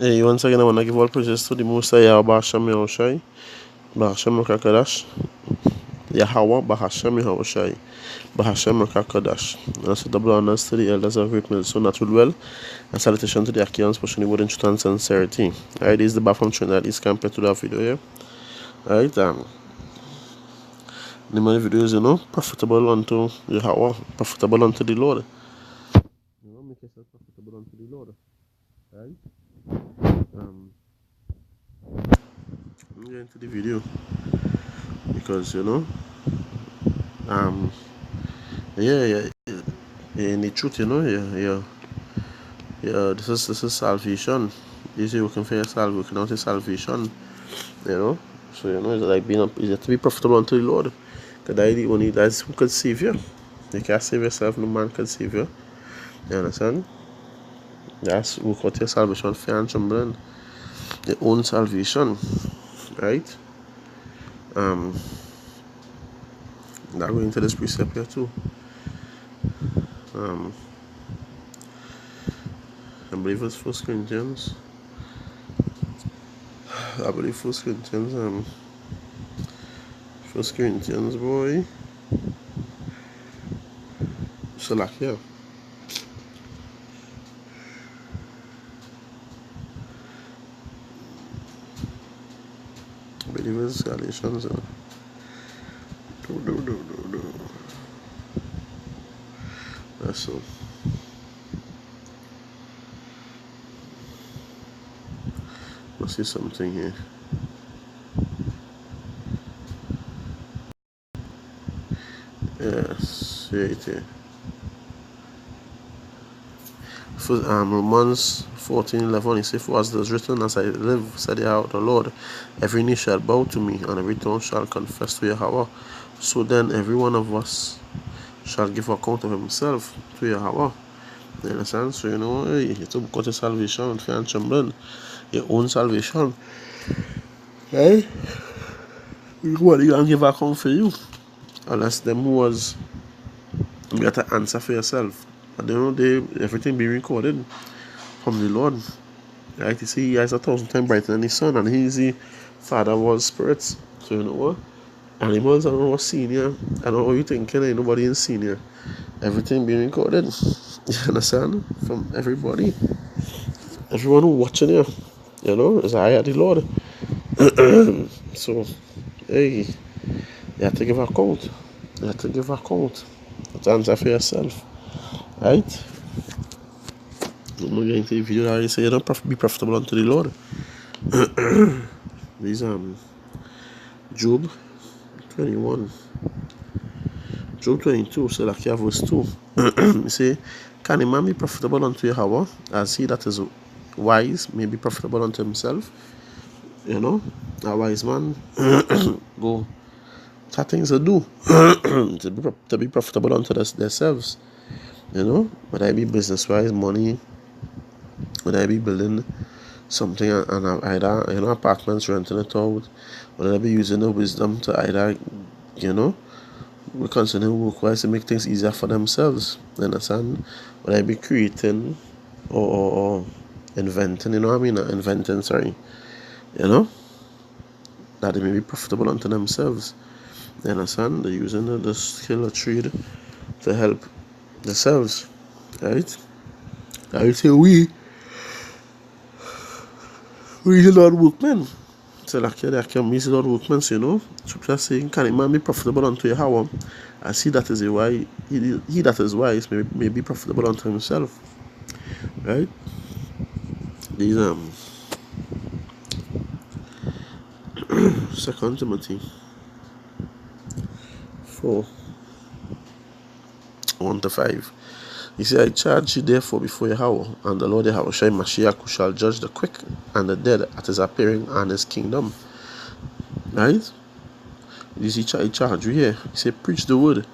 Hey, once again, I want to give all praises to the Most High Yahweh Hashem Yahushai, Bahashem Rakakadash, Yahweh Bahashem Yahushai, Bahashem Rakakadash. And also double honors to the elders of Great Millstone that will well, and salutation to the Akians pushing the word in truth and sincerity. Alright, this is the back from Trinidad East compared to that video here. Alright, the money video is, profitable unto Yahweh, profitable unto the Lord. Make yourself profitable unto the Lord. Alright? I'm getting into the video because yeah, in the truth, this is salvation. You see, we can for your salvation, we can out your salvation, So it's like you have to be profitable unto the Lord. Because that's who can save you. You can't save yourself, no man can save you. You understand? That's who got your salvation fair and trembling. Your own salvation. Right? Now going into this precept here too. I believe it's 1 Corinthians. I believe 1 Corinthians. 1 Corinthians, boy. So like here. I believe it's Galatians. That's so. Let's see something here. Yes, right here. Romans 14:11, he says, "For as it is written, as I live, said Yahweh the Lord, every knee shall bow to me, and every tongue shall confess to Yahweh. So then every one of us shall give account of himself to Yahweh." You understand? So you have to go to salvation with fear and trembling. Your own salvation. Right? What are you gonna give account for you? Unless them was you got to answer for yourself. And everything be recorded from the Lord. Right? You see, he has 1,000 times brighter than his son, and he's the father of all spirits. So you know what? Animals are not senior. I don't know what you thinking, ain't nobody in senior. Everything being recorded. You understand? From everybody. Everyone who watching you. Is I at the Lord. So, hey, you have to give account. You have to give account. You have to answer for yourself. Right? I'm not going to the video that I say you don't be profitable unto the Lord. These Job 21. Job 22, so like verse 2. You say, "Can a man be profitable unto Yahweh, as he that is wise may be profitable unto himself?" A wise man go have things to do to be profitable unto themselves. Whether I be business wise, money, whether I be building something and either apartments, renting it out, whether I be using the wisdom to either we consider work wise to make things easier for themselves. You understand? Whether I be creating or inventing, inventing, sorry. That they may be profitable unto themselves. You understand? They're using the skill or trade to help themselves. Right? I would say we are not workmen. So like they can miss a lot of workmen, Scripture saying, "Can a man be profitable unto Yahweh? As he that is wise, he that is wise may be profitable unto himself." Right? These 2 Timothy 4:1-5. He said, "I charge you therefore before Yahweh and the Lord Yahweh Shai Mashiach, who shall judge the quick and the dead at his appearing and his kingdom." Right? You see, he charge you here. He said, "Preach the word,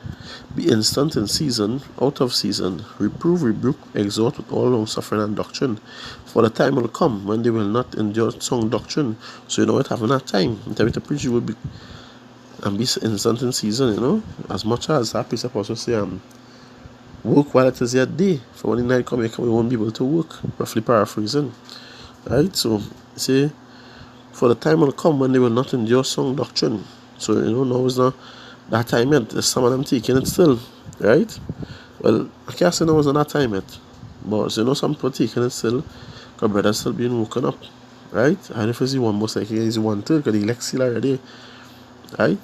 be instant in season, out of season, reprove, rebuke, exhort with all long suffering and doctrine. For the time will come when they will not endure sound doctrine." So it having that time. Tell me to preach the word and be instant in season, as much as that precept also say work while it is yet day, for when the night come, you won't be able to work. Roughly paraphrasing. Right? So, see, for the time will come when they will not endure sound doctrine. So, now is not that time yet. There's some of them taking it still. Right? Well, I can't say now is not that time yet. But, some people taking it still, because brothers still being woken up. Right? And if it's the one most likely is 1/3, because the elect still already. Right?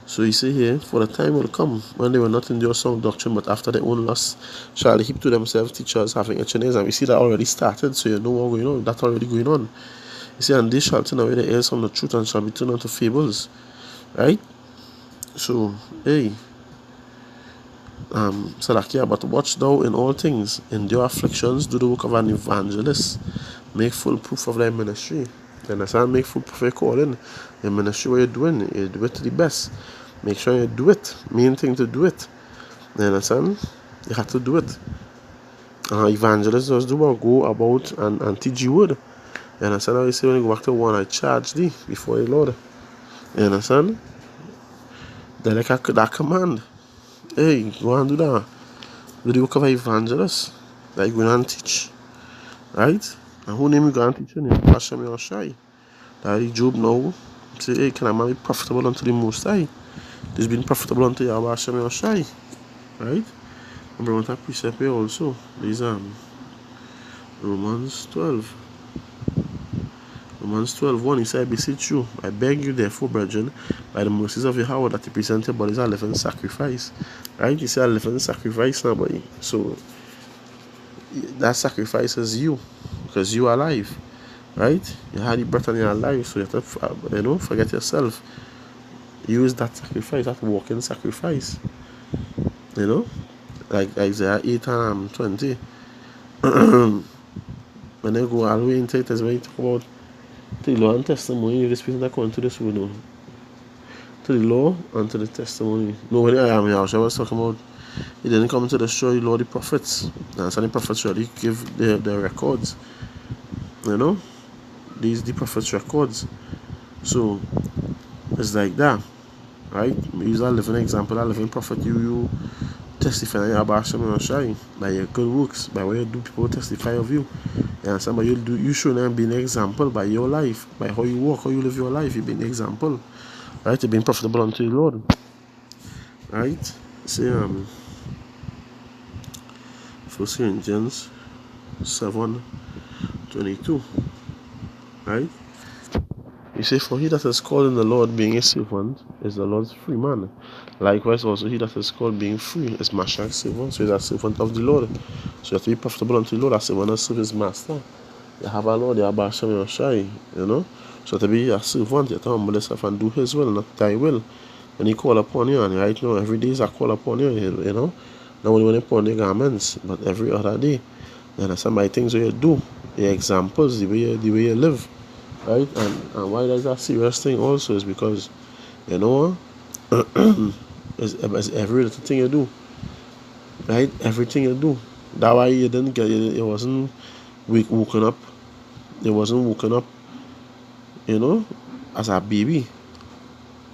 So you see here, for the time will come when they will not endure sound doctrine, but after their own lust shall they heap to themselves teachers having eternals. And we see that already started, so you know what's going on. That's already going on. You see, and they shall turn away their ears from the truth and shall be turned unto fables. Right? So, hey, Salakia, but watch thou in all things, endure afflictions, do the work of an evangelist, make full proof of thy ministry. You understand? Make full proof of your calling. Your ministry, what you're doing, you do it to the best. Make sure you do it. Main thing to do it. You understand? You have to do it. Evangelists just do what? Go about and teach you word. You understand how you say when you go back to one, I charge thee before the Lord. You understand? They're like that command. Hey, go and do that. Do the work of an evangelist. Like go and teach. Right? And who name you go and teach your name? Hashem Yoshai. That is Job now. Say, hey, can a man be profitable unto the Most High? This been profitable unto Yahweh Hashem Yoshai. Right? Remember what that precept here also. There's Romans 12. Romans 12:1, he said, I beseech you, I beg you therefore, brethren, by the mercies of Yahweh, that you present your bodies a living sacrifice. Right? He said a living sacrifice now, buddy. So that sacrifice is you, because you are alive. Right? You had the breath and you're alive, so you have to, forget yourself. Use that sacrifice, that walking sacrifice. Like Isaiah 8:20. When they go all the way into it, as when you talk about to the law and testimony, this person according to this world. To the law and to the testimony. No, when I was talking about, he didn't come to destroy the law, the prophets. And some the prophets really give their records. These the prophets' records. So it's like that. Right? Use a living example, a living prophet. You testify about Hashem Yoshai by your good works, by what you do, people testify of you. You understand? But you should not be an example by your life, by how you walk, how you live your life. You be an example. Right? You're being profitable unto the Lord. Right? Say 1 Corinthians 7:22. Right? You say, for he that is called in the Lord being a servant is the Lord's free man. Likewise also he that is called being free is Mashiach's servant, so he's a servant of the Lord. So you have to be profitable unto the Lord. A servant serve his master. You have a Lord, you have Hashem Yoshai, So to be a servant, you have to humble yourself and do his will, not thy will. When he call upon you, and right now every day is a call upon you, not only when you put on your garments, but every other day. You understand? By things that you do, the examples, the way you live. Right? And why that's a serious thing also is because, it's every little thing you do. Right? Everything you do. That's why you didn't get it wasn't woken up. It wasn't woken up, as a baby.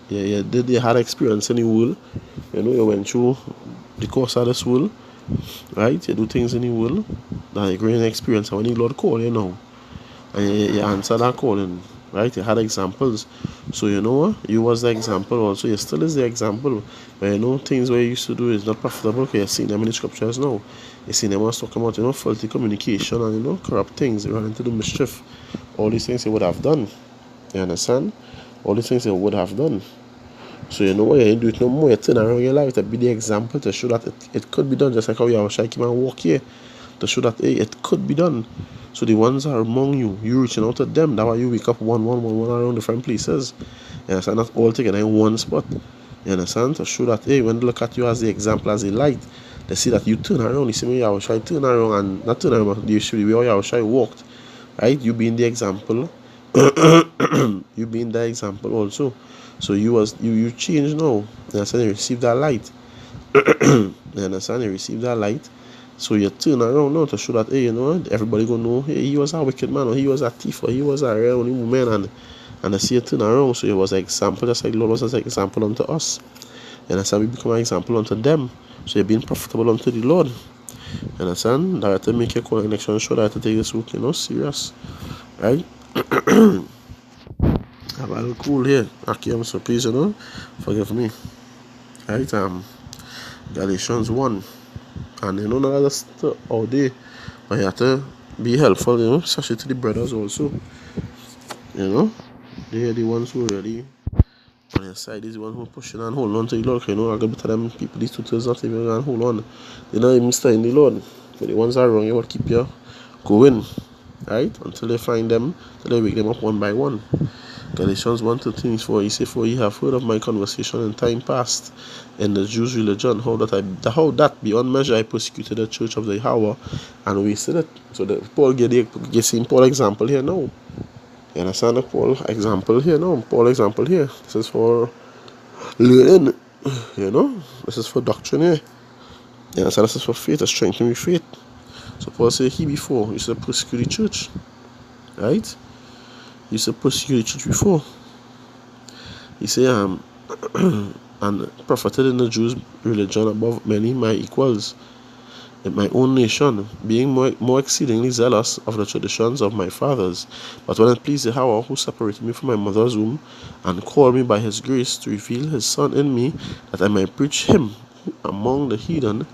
You had experience in the world. You went through the course of this world. Right? You do things in the world. That you gain experience. And when the Lord call you now, and you answer that calling, right? You had examples. So you was the example also. You still is the example. But things where you used to do is not profitable because you see them in the scriptures now. You see them was talking about, faulty communication and, corrupt things. You run into the mischief. All these things you would have done. You understand? All these things you would have done. So you do it no more. You turn around your life to be the example to show that it could be done. Just like how you came and walk here. To show that, hey, it could be done. So the ones are among you, you reaching out to them. That's why you wake up one around different places. You understand? Not all together in one spot. You understand? To show that, hey, when they look at you as the example, as a light, they see that you turn around. You see me, Yahushua turn around and not turn around, but you should be where Yahushua walked. Right? You being the example. You being the example also. So you change now. You understand? You receive that light. You understand? You receive that light. So you turn around now to show that, hey, everybody gonna know, hey, he was a wicked man, or he was a thief, or he was a real woman, and I see you turn around. So it was an example, just like the Lord was an example unto us. And that's how we become an example unto them. So you're being profitable unto the Lord. You understand? That to make your connection, show that to take this work, serious. Right? I'm a little cool here. Okay, I'm so please, forgive me. Right? Galatians 1. And not just all day, but you have to be helpful, especially to the brothers also. They're the ones who really on your side, is the ones who are pushing and holding on to the Lord. I gotta tell them people these tutors not even gonna hold on. They're not even studying the Lord. But the ones that are wrong, you will keep you going. Right? Until they find them, until they wake them up one by one. Galatians 1:13, he said, for ye have heard of my conversation in time past in the Jews' religion, how that beyond measure I persecuted the church of the Yahweh and wasted it. So Paul gets him Paul example here now. You understand the Paul example here now? Paul example here. This is for learning, This is for doctrine here. You understand? This is for faith, to strengthen your faith. So Paul said he before used to persecute the church. Right? He used to persecute the church before. He said, and profited in the Jews' religion above many my equals in my own nation, being more exceedingly zealous of the traditions of my fathers. But when it pleased Yahweh, who separated me from my mother's womb, and called me by his grace to reveal his Son in me, that I might preach him among the heathen,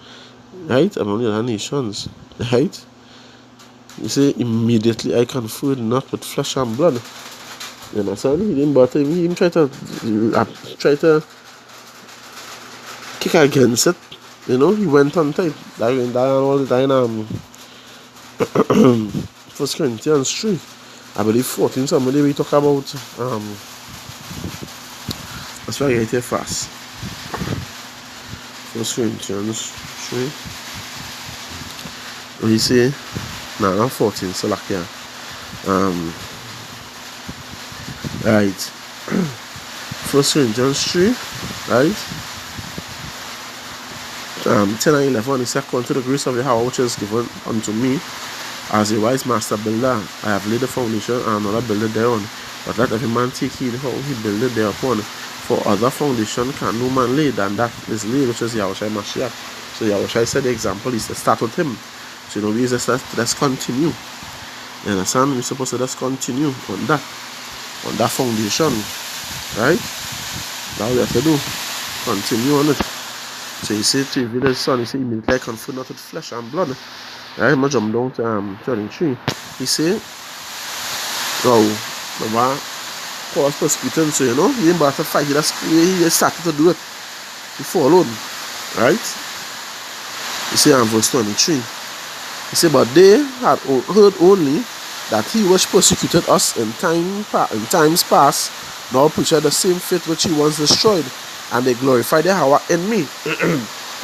right, among the other nations, right? You see, immediately I conferred not with flesh and blood. You understand? He didn't bother him. He even tried to kick against it. He went on tight. That all the time. 1 Corinthians 3. I believe 14. Somebody we talk about. Let's try to get here fast. 1 Corinthians 3. What do you say? No, not 14. So like yeah. Right. 1 Corinthians 3. Right. 10 and 11, he said, according to the grace of Yahweh which is given unto me as a wise master builder, I have laid the foundation and another builded thereon. But let every man take heed how he builded thereupon. For other foundation can no man lay than that is laid, which is Yahushua Mashiach. So Yahushua said the example, he said, start with him. So we just let's continue. You understand? We're supposed to just continue on that foundation. Right? That's what we have to do. Continue on it. So he said to reveal his Son, he said, immediately I conferred not with flesh and blood. Right? I'm going to jump down to 33. He said, Baba, Paul was persecuting, so he didn't bother to fight. He started to do it. He followed. Right? He said in verse 23. He said, but they had heard only that he which persecuted us in times past, now preached the same faith which he once destroyed. And they glorify Yahweh in me.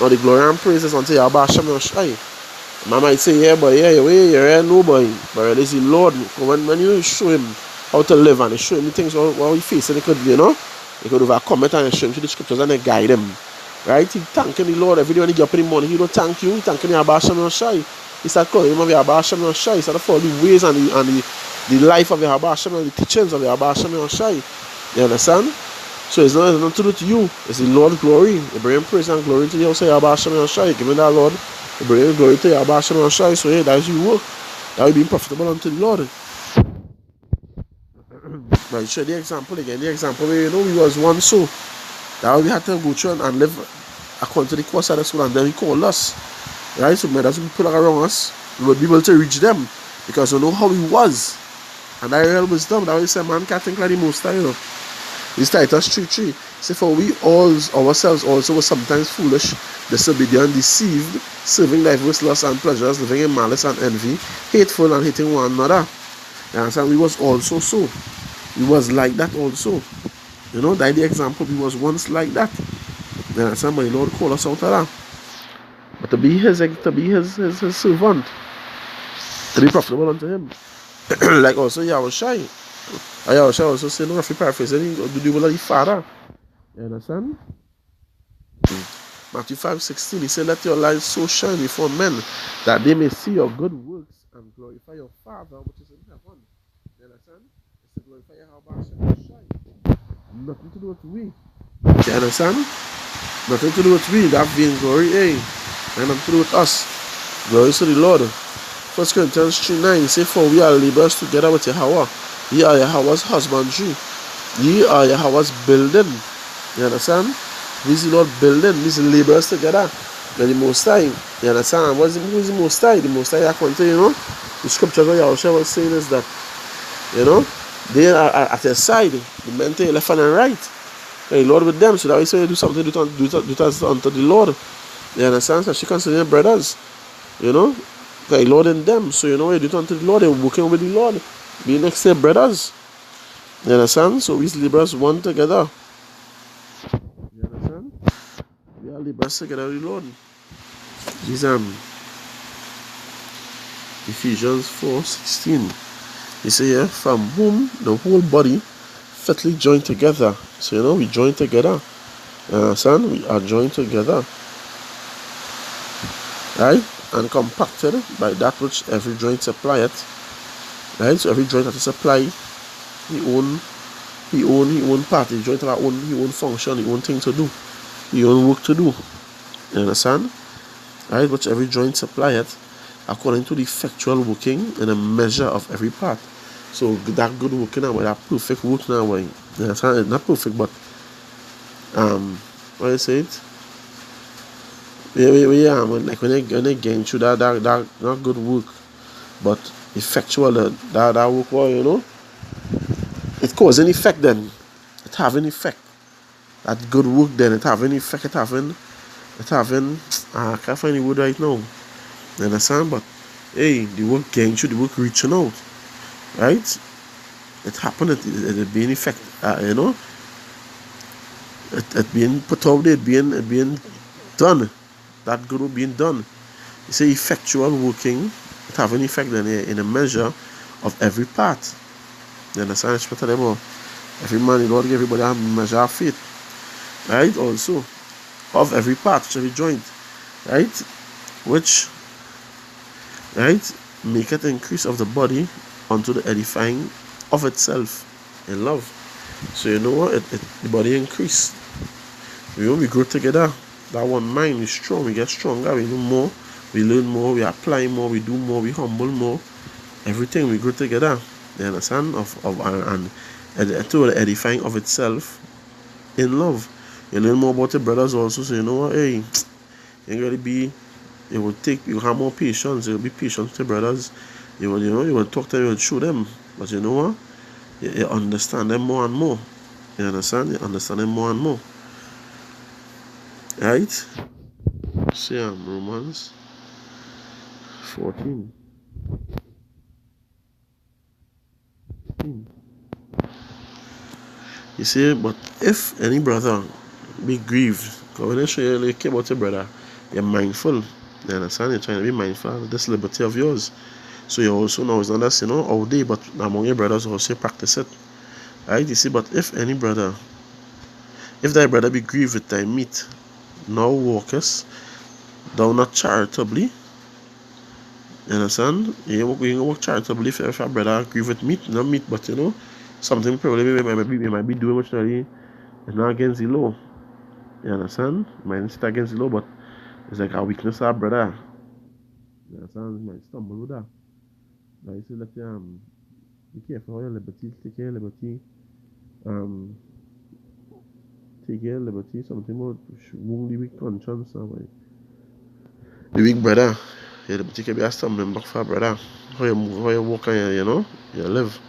Now the glory and praises unto Yahweh Hashem Yoshai. Man might say, yeah, but you're nobody. But really, it's the Lord. When you show him how to live and you show him the things how he faces, he could, he could overcome it and show him to the scriptures and they guide him. Right? He thanking the Lord every day when he get up in the morning. He don't thank you. He thanking Yahweh Hashem Yoshai. He started calling him of Yahweh Hashem Yoshai. He started following the ways and the life of Yahweh Hashem and the teachings of Yahweh Hashem Yoshai. You understand? So it's not nothing to do to you. It's the Lord's glory. You bring praise and glory to Yahweh Hashem Yoshai. Give me that, Lord. You bring glory to Yahweh Hashem Yoshai. So yeah, that's your work. That will be profitable unto the Lord. But you show the example again. The example where we was one so. That we had to go through and live according to the course of the school, and then he called us. Right? So that's people around us. We would be able to reach them. Because we know how he was. And that real wisdom. That way say man can't think like the most time, This Titus 3:3. Say, for we all ourselves also were sometimes foolish, disobedient, deceived, serving diverse lusts and pleasures, living in malice and envy, hateful and hating one another. You understand? We was also so. We was like that also. That the example, we was once like that. You understand? But the Lord called us out of that. But to be his servant, to be profitable unto him. Like also Yahushai. Yahushai also said, no, if you paraphrase it, do the will of the Father. You understand? Matthew 5:16, he said, let your light so shine before men that they may see your good works and glorify your Father which is in heaven. You understand? It's to glorify Yahweh Hashem. Nothing to do with we. You understand? Nothing to do with we. That vain glory, and nothing to do with us. Glory to the Lord. First Corinthians 3:9, he say, for we are laborers together with Yahweh. Ye are Yahweh's husbandry. Ye are Yahweh's building. You understand? We is the Lord building. These laborers together. And the Most High. You understand? Who is the Most High? The Most High, according to, the scripture where Yahushua was saying is that, they are at their side. The men to your left hand and right. The Lord with them. So that way, so you do something, do it unto the Lord. You understand? So she consider brothers. The Lord in them. So you do it unto the Lord. They're working with the Lord. Be next to brothers. You understand? So we laborers one together. You understand? We are laborers together with the Lord. These Ephesians 4:16. He say here, from whom the whole body fitly joined together. So we join together. You understand? We are joined together. Right? And compacted by that which every joint supplieth. Right? So every joint has to supply his own part. The joint have his own function, his own thing to do, his own work to do. You understand? Right? Which every joint supplieth according to the effectual working and a measure of every part. So that good working now, that perfect work now, you understand? It's not perfect, but what I say it? Like when they gain through that not good work, but effectual that work, well, it cause an effect then. It have an effect. That good work then, it have an effect. It having I can't find the word right now. You understand? But hey, the work gain through, the work reaching out. Right? It happened, it being effect, it being put out there, it being done. That good work being done. You say effectual working, it have an effect then in a measure of every part. You understand? It's better about every man, the Lord give everybody a measure of faith. Right? Also, of every part, every joint. Right? Which, right, make it increase of the body unto the edifying of itself in love. So you know what? The body increase. We grow together. That one mind is strong. We get stronger. We know more. We learn more. We apply more. We do more. We humble more. Everything we grow together. You understand? And to the edifying of itself in love. You learn more about your brothers also. So you know what? Hey, you have more patience. You will be patient with your brothers. You will talk to them. You will show them. But you know what? You understand them more and more. You understand? You understand them more and more. Right? See, Romans 14. You see, but if any brother be grieved, because when I show you care about your brother, you're mindful. You understand? You're trying to be mindful of this liberty of yours. So you also know it's not that all day, but among your brothers also practice it. Right? You see, but if thy brother be grieved with thy meat, now walkest thou not charitably. You understand? You work charitably if a brother grieve with meat, not meat, but something probably we might be doing which is not against the law. You understand? It might sit against the law, but it's like a weakness of our brother. You understand? You might stumble with that. Like you say, be careful how your liberty, take your liberty, something about wound the weak conscience, the weak brother. Your liberty can be a stumbling block for a brother. How you walk and you live.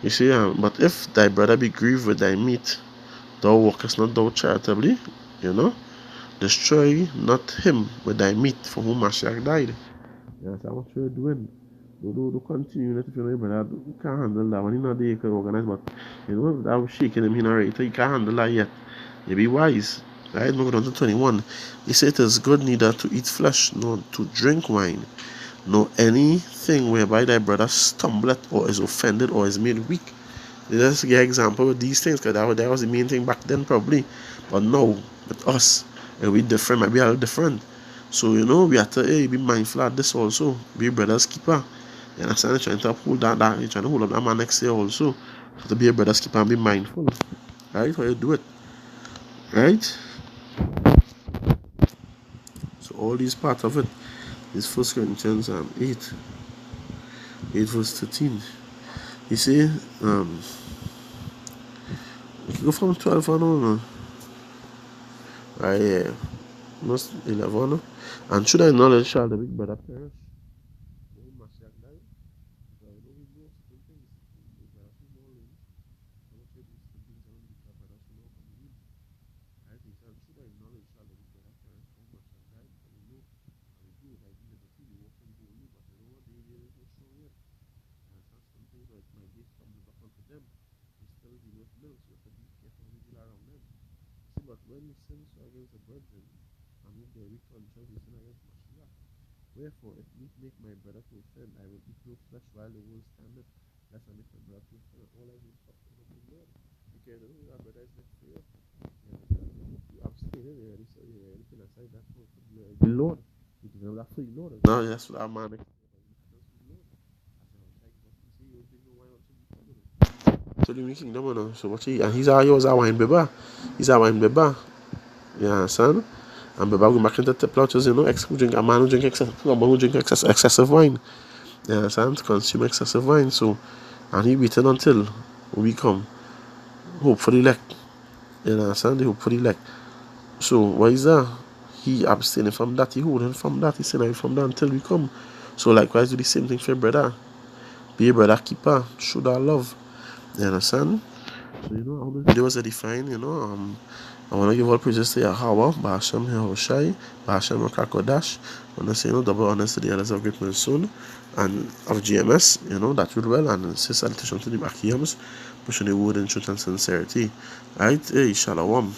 You see, but if thy brother be grieved with thy meat, thou walkest not thou charitably, destroy not him with thy meat for whom Mashiach died. You understand what you're doing? Do continue if you know your brother. You can't handle that. When you're not there, you can organize, but that was shaking him in already. You can't handle that yet. You be wise. Right? Moving on to 21. He said it is good neither to eat flesh, nor to drink wine, nor anything whereby thy brother stumbleth or is offended or is made weak. Let's get an example with these things, because that was the main thing back then probably. But now, with us, it'll be different, might be a little different. So, we have to be mindful of this also. Be a brother's keeper. You understand? You're trying to uphold that, you're trying to hold up that man next year also. You have to be a brother's keeper and be mindful. Right? How you do it. Right? So all these parts of it is 1 Corinthians 8. 8 verse 13. You see, we can go from 12 on, right here. Verse 11. And should I knowledge shall the big brother perish? When Mashiach died, because I know we know certain things. The brothers who know him, some of these things are only the brothers who know from him. I think, and should I knowledge shall the big brother perish? When Mashiach died, and we know, and we do, like liberty, we walk in holy, but I know what they really so strong yet. And some things like my gate come back onto them. They still deal with milk, so you have to be careful how you deal around them. See, but when you sin so against the brethren, and with their weak conscience, you sin against Mashiach. Wherefore, if meat make my brother to offend, I will eat no flesh while the world standeth, lest I make my brother to offend, and all I will suffer from the Lord. Because you know that brother is next to you. You understand? You abstain already, so you're already putting aside that for the Lord. You develop that for the Lord. Now, that's what our man next to you. So the kingdom, you know. So what he and he's a wine beba. He's a wine beba. You understand? And beba going back into the plotters, you know, a man who drink excessive wine. You understand? To consume excessive wine. So and he waited until we come. Hope for the elect. You understand? The hope for the elect. So why is that? He abstaining from that, he holding from that, he sinning from that until we come. So likewise do the same thing for your brother. Be a brother keeper, show that love. You understand? So you know how this video was edifying, you know. I want to give all praises to Yahweh, Bahashem Yehoshai, Bahashem Rakakodash. I want to say, you know, double honors to the elders of Great Monsoon and of GMS, you know, that would well, and say salutation to the Bakiyams, pushing the word in truth and sincerity. Right? Hey, Shalom.